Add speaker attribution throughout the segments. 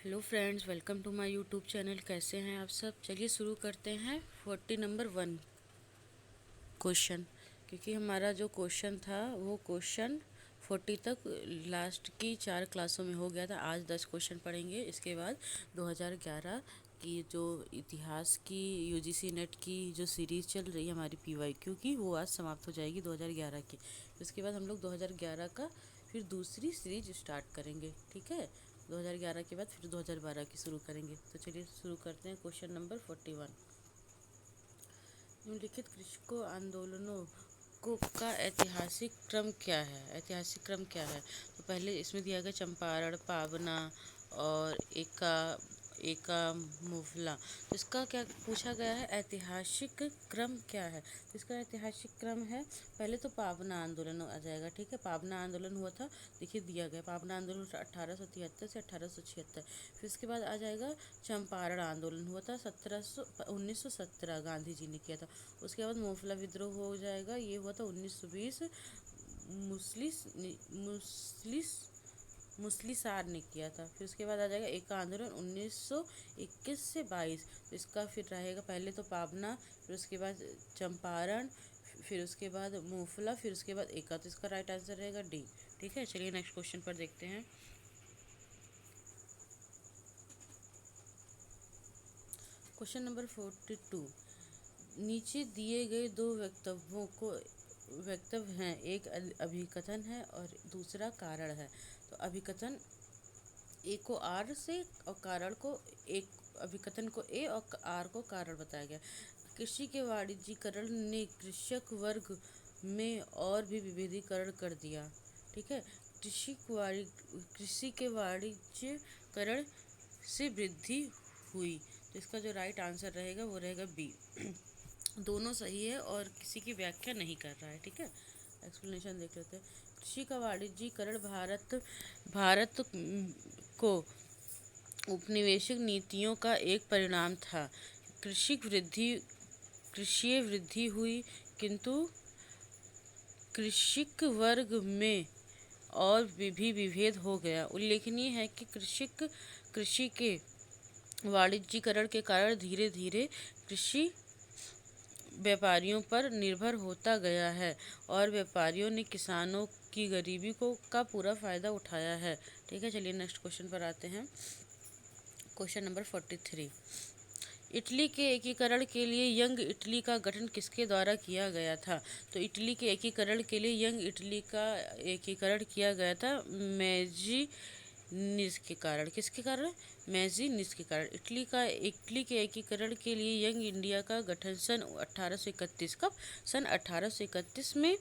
Speaker 1: Hello friends, welcome to my YouTube channel. कैसे हैं आप सब? चलिए शुरू करते हैं 40 नंबर 1 क्वेश्चन। क्योंकि हमारा जो क्वेश्चन था वो क्वेश्चन 40 तक लास्ट की 4 क्लासों में हो गया था। आज 10 क्वेश्चन पढ़ेंगे। इसके बाद 2011 की जो इतिहास की यूजीसी नेट की जो सीरीज़ चल रही है हमारी पीवाईक्यू की, वो आज समाप्त हो जाएगी 2011 की। उसके बाद हम लोग 2011 का फिर दूसरी सीरीज स्टार्ट करेंगे। ठीक है, 2011 के बाद फिर 2012 की शुरू करेंगे। तो चलिए शुरू करते हैं। क्वेश्चन नंबर 41, निम्नलिखित कृषकों आंदोलनों को का ऐतिहासिक क्रम क्या है? ऐतिहासिक क्रम क्या है? तो पहले इसमें दिया गया चंपारण, पाबना और एका मुफला। तो इसका क्या पूछा गया है? ऐतिहासिक क्रम क्या है? तो इसका ऐतिहासिक क्रम है, पहले तो पाबना आंदोलन आ जाएगा। ठीक है, पाबना आंदोलन हुआ था, देखिए दिया गया पाबना आंदोलन 1873 से 1876। फिर इसके बाद आ जाएगा चंपारण आंदोलन हुआ था 1917, गांधी जी ने किया था। उसके बाद मोफला विद्रोह हो जाएगा, ये हुआ था 1920, मुस्लिस मुस्लिस मुस्लिसार ने किया था। फिर उसके बाद आ जाएगा एका आंदोलन 1921 से 22। तो इसका फिर रहेगा पहले तो पाबना, फिर उसके बाद चंपारण, फिर उसके बाद मोफला, फिर उसके बाद एका। तो इसका राइट आंसर रहेगा डी। ठीक है, चलिए नेक्स्ट क्वेश्चन पर देखते हैं। क्वेश्चन नंबर 42, नीचे दिए गए दो वक्तव्य हैं, एक अभिकथन है और दूसरा कारण है। तो अभिकथन ए को आर से और कारण को एक, अभिकथन को ए और आर को कारण बताया गया। कृषि के वाणिज्यीकरण ने कृषक वर्ग में और भी विभेदीकरण कर दिया। ठीक है, कृषि के वाणिज्यीकरण से वृद्धि हुई। तो इसका जो राइट आंसर रहेगा वो रहेगा बी। दोनों सही है और किसी की व्याख्या नहीं कर रहा है। ठीक है, एक्सप्लेनेशन देख लेते हैं। कृषि का वाणिज्यीकरण भारत को उपनिवेशिक नीतियों का एक परिणाम था। कृषि वृद्धि हुई, किंतु कृषक वर्ग में और भी विभेद हो गया। उल्लेखनीय है कि कृषि के वाणिज्यीकरण के कारण धीरे धीरे कृषि व्यापारियों पर निर्भर होता गया है और व्यापारियों ने किसानों की गरीबी का पूरा फायदा उठाया है। ठीक है, चलिए नेक्स्ट क्वेश्चन पर आते हैं। क्वेश्चन नंबर 43, इटली के एकीकरण के लिए यंग इटली का गठन किसके द्वारा किया गया था? तो इटली के एकीकरण के लिए यंग इटली का एकीकरण किया गया था मेजीनिस के कारण। किसके कारण? मेजीनिस के कारण। इटली के एकीकरण के लिए यंग इंडिया का गठन सन 1831, कब? सन 1831 में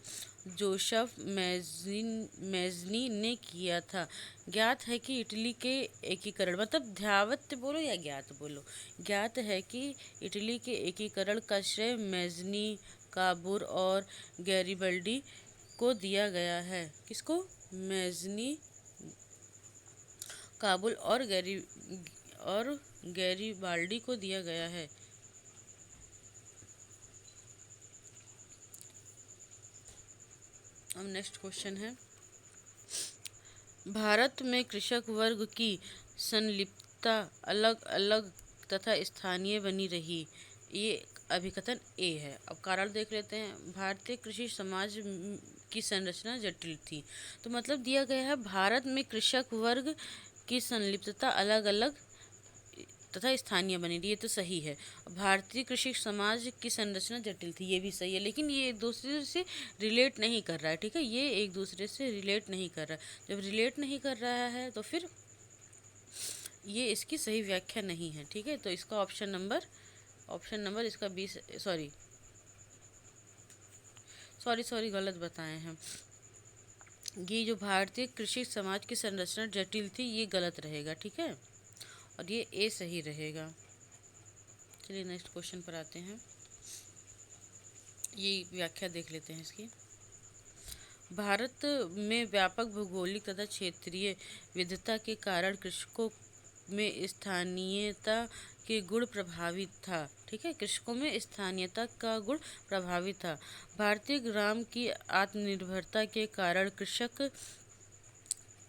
Speaker 1: जोसेफ मेजनी ने किया था। ज्ञात है कि इटली के एकीकरण, मतलब ध्यावत बोलो या ज्ञात बोलो, ज्ञात है कि इटली के एकीकरण का श्रेय मेजनी, काबूर और गैरिबल्डी को दिया गया है। किसको? मेजनी, काबुल और गैरिबाल्डी को दिया गया है। अब नेक्स्ट क्वेश्चन है, भारत में कृषक वर्ग की संलिप्तता अलग अलग तथा स्थानीय बनी रही। ये अभिकथन ए है। अब कारण देख लेते हैं। भारतीय कृषि समाज की संरचना जटिल थी। तो मतलब दिया गया है भारत में कृषक वर्ग की संलिप्तता अलग अलग तथा स्थानीय बनी रही। ये तो सही है। भारतीय कृषि समाज की संरचना जटिल थी, ये भी सही है, लेकिन ये एक दूसरे से रिलेट नहीं कर रहा है। ठीक है, ये एक दूसरे से रिलेट नहीं कर रहा है। जब रिलेट नहीं कर रहा है तो फिर ये इसकी सही व्याख्या नहीं है। ठीक है, तो इसका ऑप्शन नंबर इसका 20, सॉरी गलत बताए हैं। ये जो भारतीय कृषि समाज की संरचना जटिल थी, ये गलत रहेगा। ठीक है, और ये ए सही रहेगा। चलिए नेक्स्ट क्वेश्चन पर आते हैं। ये व्याख्या देख लेते हैं इसकी। भारत में व्यापक भौगोलिक तथा क्षेत्रीय विविधता के कारण कृषकों में स्थानीयता के गुण प्रभावित था। ठीक है, कृषकों में स्थानीयता का गुण प्रभावित था। भारतीय ग्राम की आत्मनिर्भरता के कारण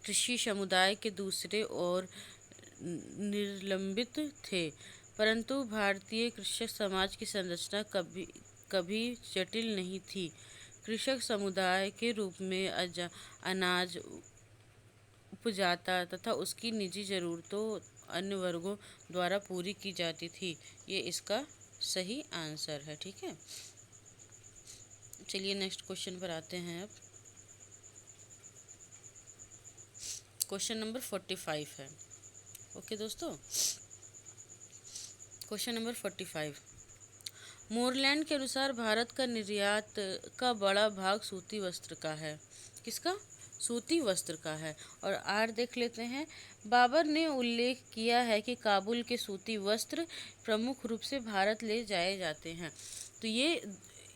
Speaker 1: कृषि समुदाय के दूसरे और निलंबित थे, परंतु भारतीय कृषक समाज की संरचना कभी कभी जटिल नहीं थी। कृषक समुदाय के रूप में अनाज उपजाता तथा उसकी निजी ज़रूरतों अन्य वर्गों द्वारा पूरी की जाती थी। ये इसका सही आंसर है। ठीक है, चलिए नेक्स्ट क्वेश्चन पर आते हैं। अब क्वेश्चन नंबर 45 है। ओके दोस्तों, क्वेश्चन नंबर 45, मोरलैंड के अनुसार भारत का निर्यात का बड़ा भाग सूती वस्त्र का है। किसका? सूती वस्त्र का है। और आर देख लेते हैं। बाबर ने उल्लेख किया है कि काबुल के सूती वस्त्र प्रमुख रूप से भारत ले जाए जाते हैं। तो ये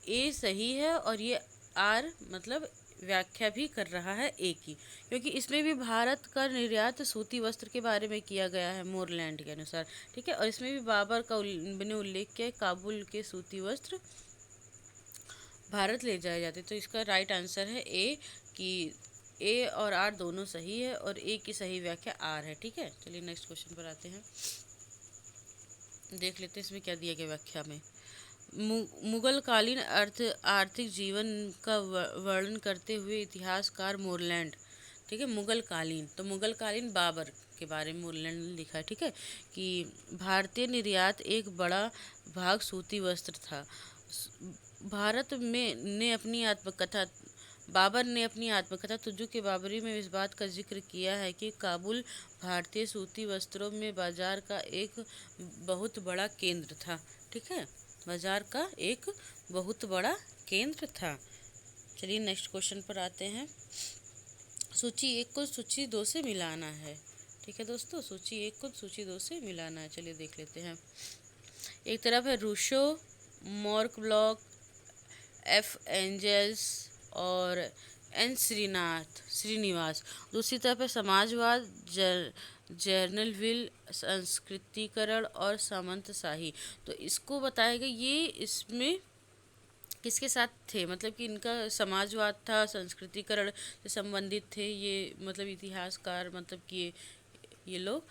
Speaker 1: ए सही है और ये आर मतलब व्याख्या भी कर रहा है ए की, क्योंकि इसमें भी भारत का निर्यात सूती वस्त्र के बारे में किया गया है मोरलैंड के अनुसार। ठीक है, और इसमें भी बाबर का ने उल्लेख किया है काबुल के सूती वस्त्र भारत ले जाए जाते। तो इसका राइट आंसर है ए कि ए और आर दोनों सही है और ए की सही व्याख्या आर है। ठीक है, चलिए नेक्स्ट क्वेश्चन पर आते हैं। देख लेते हैं इसमें क्या दिया गया व्याख्या में। मुगल कालीन आर्थिक जीवन का वर्णन करते हुए इतिहासकार मोरलैंड। ठीक है, मुगल कालीन, तो मुगल कालीन बाबर के बारे में मोरलैंड ने लिखा है। ठीक है, कि भारतीय निर्यात एक बड़ा भाग सूती वस्त्र था। भारत में ने अपनी आत्मकथा बाबर ने अपनी आत्मकथा तुजु के बाबरी में इस बात का जिक्र किया है कि काबुल भारतीय सूती वस्त्रों में बाजार का एक बहुत बड़ा केंद्र था। ठीक है, बाजार का एक बहुत बड़ा केंद्र था। चलिए नेक्स्ट क्वेश्चन पर आते हैं। सूची 1 को सूची 2 से मिलाना है। ठीक है दोस्तों, सूची 1 को सूची 2 से मिलाना है। चलिए देख लेते हैं। एक तरफ है रूसो, मॉर्क ब्लॉक, एफ एंजल्स और एन श्रीनिवास। दूसरी तरफ है समाजवाद, जर्नलविल, संस्कृतिकरण और सामंतशाही। तो इसको बताएगा ये इसमें किसके साथ थे, मतलब कि इनका समाजवाद था, संस्कृतिकरण से संबंधित थे ये, मतलब इतिहासकार, मतलब कि ये लोग।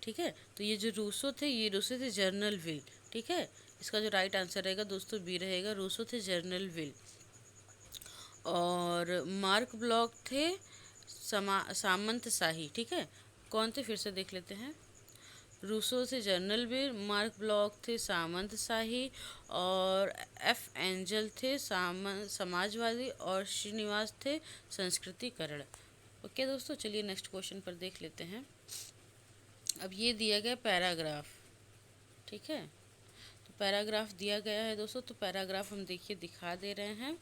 Speaker 1: ठीक है, तो ये जो रूसो थे, ये रूसो थे जर्नलविल। ठीक है, इसका जो राइट आंसर रहेगा दोस्तों बी रहेगा, रूसो थे जर्नलविल। और मार्क ब्लॉक थे सामंतशाही। ठीक है, कौन थे फिर से देख लेते हैं। रूसो थे जर्नलविल, मार्क ब्लॉक थे सामंतशाही और एफ एंजल थे समाजवादी और श्रीनिवास थे संस्कृतिकरण। ओके दोस्तों, चलिए नेक्स्ट क्वेश्चन पर देख लेते हैं। अब ये दिया गया पैराग्राफ। ठीक है, तो पैराग्राफ दिया गया है दोस्तों, तो पैराग्राफ हम देखिए दिखा दे रहे हैं।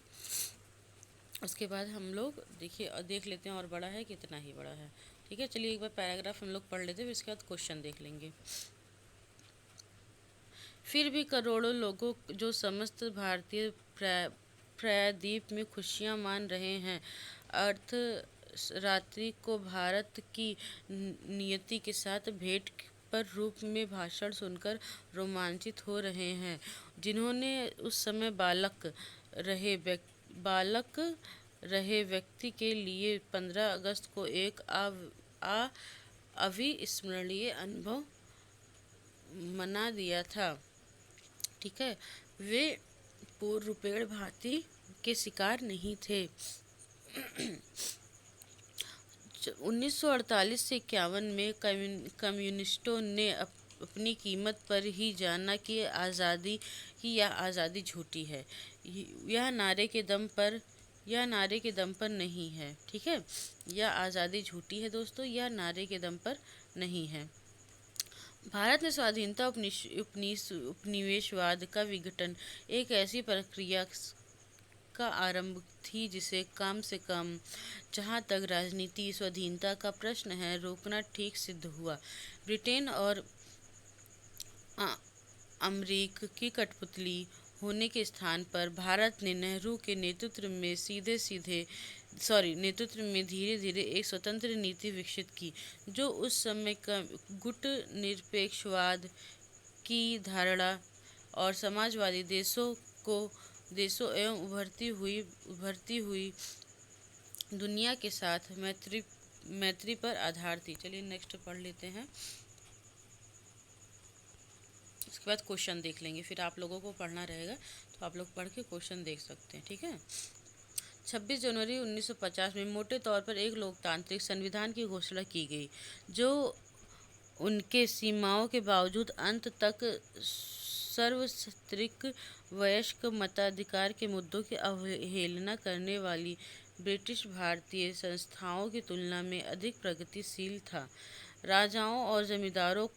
Speaker 1: उसके बाद हम लोग देखिए और देख लेते हैं और बड़ा है कितना ही बड़ा है। ठीक है, चलिए एक बार पैराग्राफ हम लोग पढ़ लेते हैं, इसके बाद क्वेश्चन देख लेंगे। फिर भी करोड़ों लोगों जो समस्त भारतीय प्रायद्वीप में खुशियां मान रहे हैं, अर्थ रात्रि को भारत की नियति के साथ भेंट पर रूप में भाषण सुनकर रोमांचित हो रहे हैं, जिन्होंने उस समय बालक रहे व्यक्ति के लिए 15 अगस्त को एक अविस्मरणीय अनुभव मना दिया था। ठीक है, वे पूर्णरूपेण भारती के शिकार नहीं थे। 1948 से 51 में कम्युनिस्टों ने अपनी कीमत पर ही जाना कि यह आज़ादी झूठी है। यह नारे के दम पर नहीं है। ठीक है, यह आज़ादी झूठी है दोस्तों, यह नारे के दम पर नहीं है। भारत में स्वाधीनता उपनिवेशवाद का विघटन एक ऐसी प्रक्रिया का आरंभ थी जिसे कम से कम, जहां तक राजनीति स्वाधीनता का प्रश्न है, रोकना ठीक सिद्ध हुआ। ब्रिटेन और अमरीका की कठपुतली होने के स्थान पर भारत ने नेहरू के नेतृत्व में धीरे धीरे एक स्वतंत्र नीति विकसित की, जो उस समय का गुट निरपेक्षवाद की धारणा और समाजवादी देशों एवं उभरती हुई दुनिया के साथ मैत्री पर आधार थी। चलिए नेक्स्ट पढ़ लेते हैं। इसके बाद क्वेश्चन देख लेंगे, फिर आप लोगों को पढ़ना रहेगा तो आप लोग पढ़ के क्वेश्चन देख सकते हैं, ठीक है। 26 जनवरी 1950 में मोटे तौर पर एक लोकतांत्रिक संविधान की घोषणा की गई, जो उनके सीमाओं के बावजूद अंत तक सार्वत्रिक वयस्क मताधिकार के मुद्दों की अवहेलना करने वाली ब्रिटिश भारतीय संस्थाओं की तुलना में अधिक प्रगतिशील था। राजाओं और जमींदारों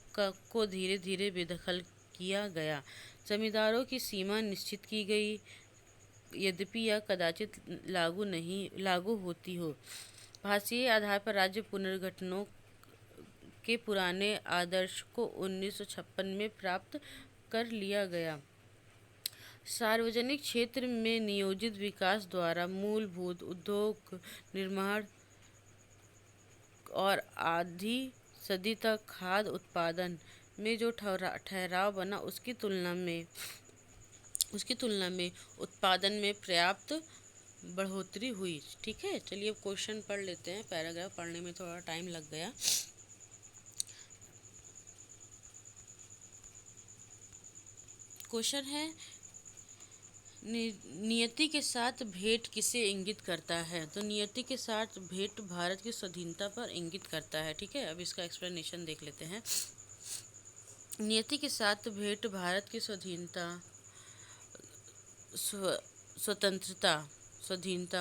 Speaker 1: को धीरे धीरे बेदखल किया गया। जमींदारों की सीमा निश्चित की गई, यद्यपि यह कदाचित लागू होती हो। भाषाई आधार पर राज्य पुनर्गठनों के पुराने आदर्श को 1956 में प्राप्त कर लिया गया। सार्वजनिक क्षेत्र में नियोजित विकास द्वारा मूलभूत उद्योग निर्माण और आधी सदी तक खाद्य उत्पादन में जो ठहराव बना, उसकी तुलना में उत्पादन में पर्याप्त बढ़ोतरी हुई, ठीक है। चलिए अब क्वेश्चन पढ़ लेते हैं। पैराग्राफ पढ़ने में थोड़ा टाइम लग गया। क्वेश्चन है, नियति के साथ भेंट किसे इंगित करता है? तो नियति के साथ भेंट भारत की स्वाधीनता पर इंगित करता है, ठीक है। अब इसका एक्सप्लेनेशन देख लेते हैं। नियति के साथ भेंट भारत की स्वाधीनता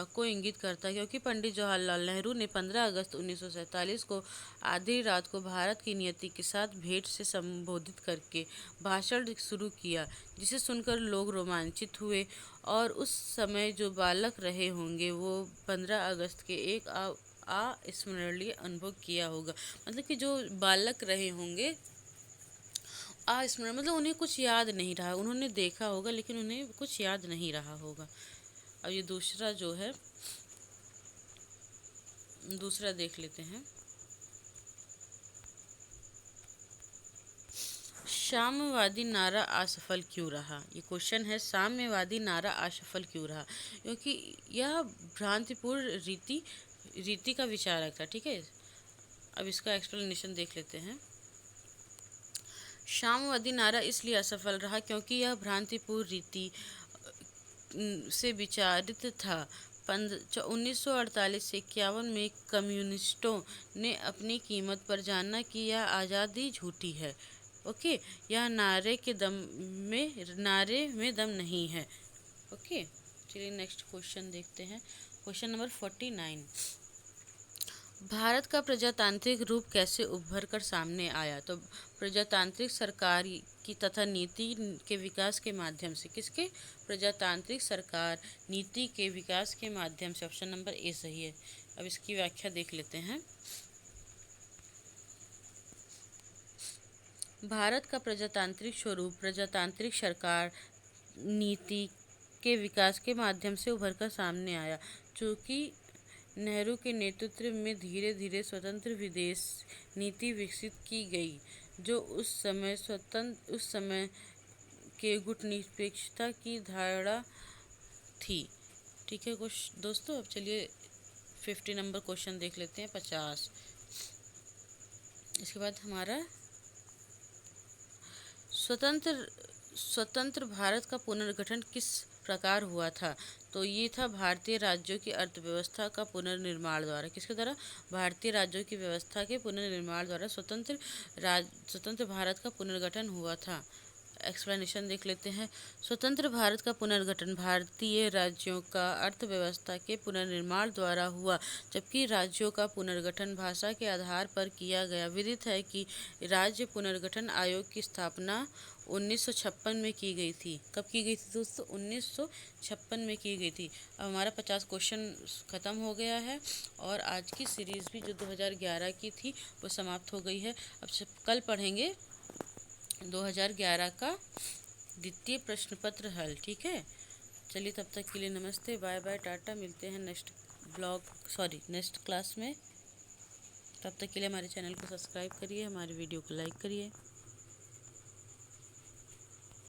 Speaker 1: को इंगित करता है, क्योंकि पंडित जवाहरलाल नेहरू ने 15 अगस्त 1947 को आधी रात को भारत की नियति के साथ भेंट से संबोधित करके भाषण शुरू किया, जिसे सुनकर लोग रोमांचित हुए और उस समय जो बालक रहे होंगे वो 15 अगस्त के एक अविस्मरणीय अनुभव किया होगा। मतलब कि जो बालक रहे होंगे अविस्मरण, मतलब उन्हें कुछ याद नहीं रहा, उन्होंने देखा होगा लेकिन उन्हें कुछ याद नहीं रहा होगा। अब ये दूसरा जो है, दूसरा देख लेते हैं। साम्यवादी नारा असफल क्यों रहा? ये क्वेश्चन है, साम्यवादी नारा असफल क्यों रहा? क्योंकि यह भ्रांतिपूर्ण रीति का विचारक था, ठीक है। अब इसका एक्सप्लेनेशन देख लेते हैं। साम्यवादी नारा इसलिए असफल रहा क्योंकि यह भ्रांतिपूर्ण रीति से विचारित था। 1948 से 51 में कम्युनिस्टों ने अपनी कीमत पर जाना कि यह आज़ादी झूठी है। ओके, यह नारे में दम नहीं है। ओके, चलिए नेक्स्ट क्वेश्चन देखते हैं। क्वेश्चन नंबर 49, भारत का प्रजातांत्रिक रूप कैसे उभर कर सामने आया? तो प्रजातांत्रिक सरकार की तथा नीति के विकास के माध्यम से। किसके? प्रजातांत्रिक सरकार नीति के विकास के माध्यम से। ऑप्शन नंबर ए सही है। अब इसकी व्याख्या देख लेते हैं। भारत का प्रजातांत्रिक स्वरूप प्रजातांत्रिक सरकार नीति के विकास के माध्यम से उभर कर सामने आया, चूँकि नेहरू के नेतृत्व में धीरे धीरे स्वतंत्र विदेश नीति विकसित की गई, जो उस समय के गुटनिरपेक्षता की धारणा थी, ठीक है दोस्तों। अब चलिए 50 नंबर क्वेश्चन देख लेते हैं। 50, इसके बाद हमारा स्वतंत्र भारत का पुनर्गठन किस प्रकार हुआ था? तो ये था भारतीय राज्यों की अर्थव्यवस्था का पुनर्निर्माण द्वारा। किसके द्वारा? भारतीय राज्यों की व्यवस्था के पुनर्निर्माण द्वारा स्वतंत्र भारत का पुनर्गठन हुआ था। एक्सप्लेनेशन देख लेते हैं। स्वतंत्र भारत का पुनर्गठन भारतीय राज्यों का अर्थव्यवस्था के पुनर्निर्माण द्वारा हुआ, जबकि राज्यों का पुनर्गठन भाषा के आधार पर किया गया। विदित है कि राज्य पुनर्गठन आयोग की स्थापना 1956 में की गई थी। कब की गई थी दोस्तों? 1956 में की गई थी। अब हमारा 50 क्वेश्चन ख़त्म हो गया है और आज की सीरीज़ भी जो 2011 की थी वो समाप्त हो गई है। अब कल पढ़ेंगे 2011 का द्वितीय प्रश्न पत्र हल, ठीक है। चलिए तब तक के लिए नमस्ते, बाय बाय, टाटा। मिलते हैं नेक्स्ट क्लास में। तब तक के लिए हमारे चैनल को सब्सक्राइब करिए, हमारे वीडियो को लाइक करिए।